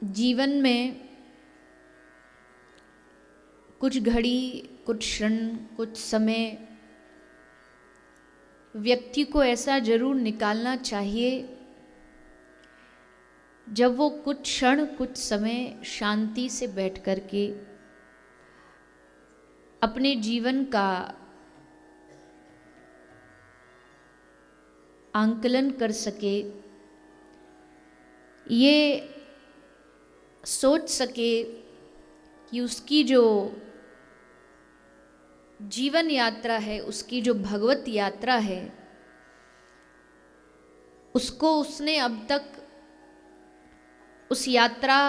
जीवन में कुछ घड़ी, कुछ क्षण, कुछ समय व्यक्ति को ऐसा जरूर निकालना चाहिए जब वो कुछ क्षण, कुछ समय शांति से बैठ कर के अपने जीवन का आंकलन कर सके, ये सोच सके कि उसकी जो जीवन यात्रा है, उसकी जो भगवत यात्रा है, उसको उसने अब तक उस यात्रा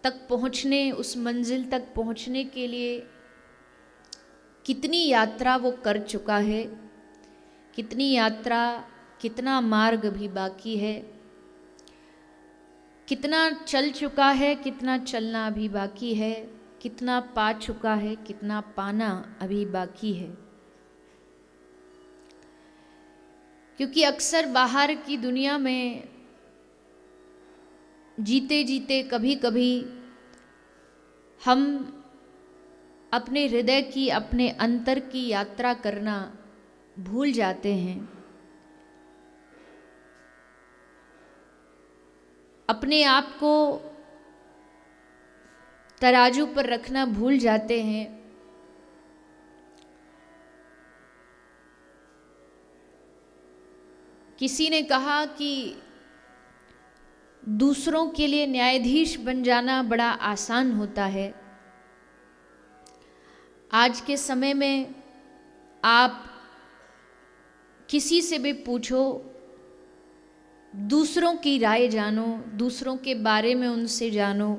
तक पहुँचने, उस मंजिल तक पहुँचने के लिए कितनी यात्रा वो कर चुका है, कितनी यात्रा, कितना मार्ग भी बाकी है, कितना चल चुका है, कितना चलना अभी बाकी है, कितना पा चुका है, कितना पाना अभी बाकी है। क्योंकि अक्सर बाहर की दुनिया में जीते जीते कभी कभी हम अपने हृदय की, अपने अंतर की यात्रा करना भूल जाते हैं, अपने आप को तराजू पर रखना भूल जाते हैं। किसी ने कहा कि दूसरों के लिए न्यायाधीश बन जाना बड़ा आसान होता है। आज के समय में आप किसी से भी पूछो, दूसरों की राय जानो, दूसरों के बारे में उनसे जानो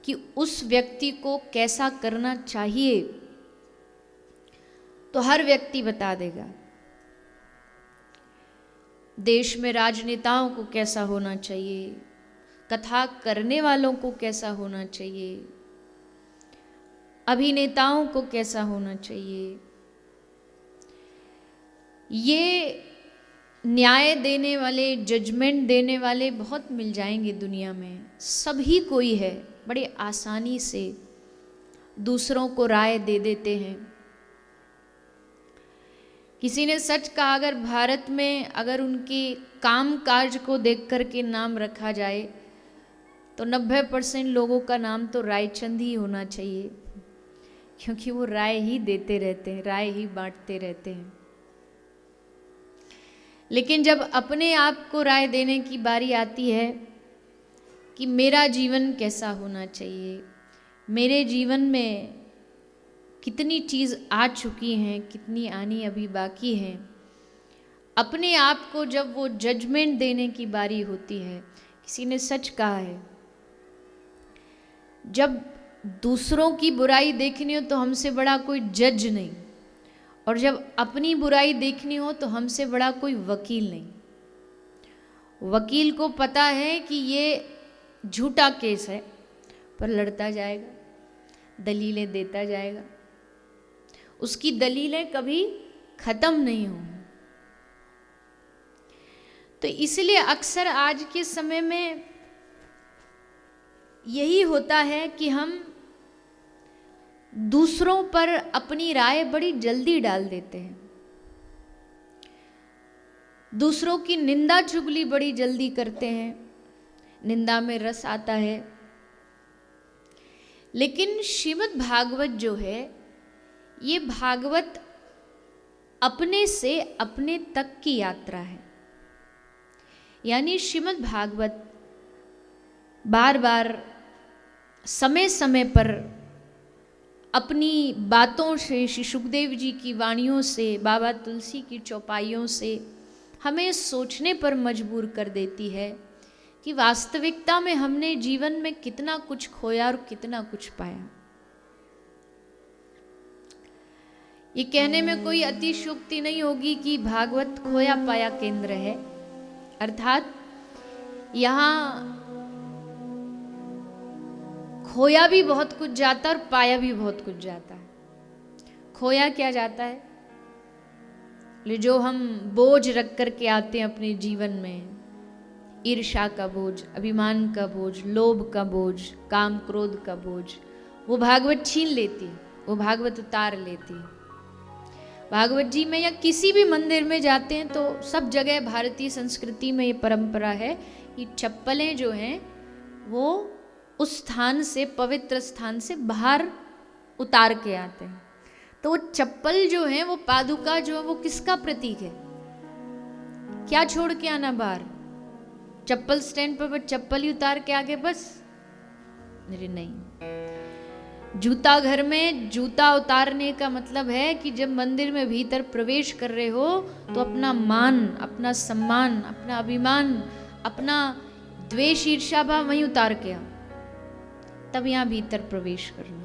कि उस व्यक्ति को कैसा करना चाहिए, तो हर व्यक्ति बता देगा। देश में राजनेताओं को कैसा होना चाहिए, कथा करने वालों को कैसा होना चाहिए, अभिनेताओं को कैसा होना चाहिए, ये न्याय देने वाले, जजमेंट देने वाले बहुत मिल जाएंगे दुनिया में। सभी कोई है, बड़े आसानी से दूसरों को राय दे देते हैं। किसी ने सच कहा, अगर भारत में अगर उनके काम काज को देख कर के नाम रखा जाए तो 90% लोगों का नाम तो रायचंद ही होना चाहिए, क्योंकि वो राय ही देते रहते हैं, राय ही बांटते रहते हैं। लेकिन जब अपने आप को राय देने की बारी आती है कि मेरा जीवन कैसा होना चाहिए, मेरे जीवन में कितनी चीज़ आ चुकी हैं, कितनी आनी अभी बाकी हैं, अपने आप को जब वो जजमेंट देने की बारी होती है। किसी ने सच कहा है, जब दूसरों की बुराई देखनी हो तो हमसे बड़ा कोई जज नहीं, और जब अपनी बुराई देखनी हो तो हमसे बड़ा कोई वकील नहीं। वकील को पता है कि ये झूठा केस है, पर लड़ता जाएगा, दलीलें देता जाएगा, उसकी दलीलें कभी खत्म नहीं होंगी। तो इसलिए अक्सर आज के समय में यही होता है कि हम दूसरों पर अपनी राय बड़ी जल्दी डाल देते हैं, दूसरों की निंदा चुगली बड़ी जल्दी करते हैं, निंदा में रस आता है। लेकिन श्रीमद् भागवत जो है, ये भागवत अपने से अपने तक की यात्रा है। यानी श्रीमद् भागवत बार बार, समय समय पर अपनी बातों से, श्री सुखदेव जी की वाणियों से, बाबा तुलसी की चौपाइयों से हमें सोचने पर मजबूर कर देती है कि वास्तविकता में हमने जीवन में कितना कुछ खोया और कितना कुछ पाया। ये कहने में कोई अतिशयोक्ति नहीं होगी कि भागवत खोया पाया केंद्र है, अर्थात यहाँ खोया भी बहुत कुछ जाता है और पाया भी बहुत कुछ जाता है। खोया क्या जाता है, जो हम बोझ रख कर के आते हैं अपने जीवन में, ईर्ष्या का बोझ, अभिमान का बोझ, लोभ का बोझ, काम क्रोध का बोझ, वो भागवत छीन लेती, वो भागवत उतार लेती। भागवत जी में या किसी भी मंदिर में जाते हैं तो सब जगह भारतीय संस्कृति में ये परंपरा है कि चप्पलें जो हैं वो उस स्थान से, पवित्र स्थान से बाहर उतार के आते हैं। तो वो चप्पल जो है, वो पादुका जो है, वो किसका प्रतीक है? क्या छोड़ के आना बाहर? चप्पल स्टैंड पर चप्पल ही उतार के आगे बस? अरे नहीं। जूता घर में जूता उतारने का मतलब है कि जब मंदिर में भीतर प्रवेश कर रहे हो तो अपना मान, अपना सम्मान, अपना अभिमान, अपना द्वेष ईर्ष्या भाव वहीं उतार के आओ, तब यहाँ भीतर प्रवेश करना।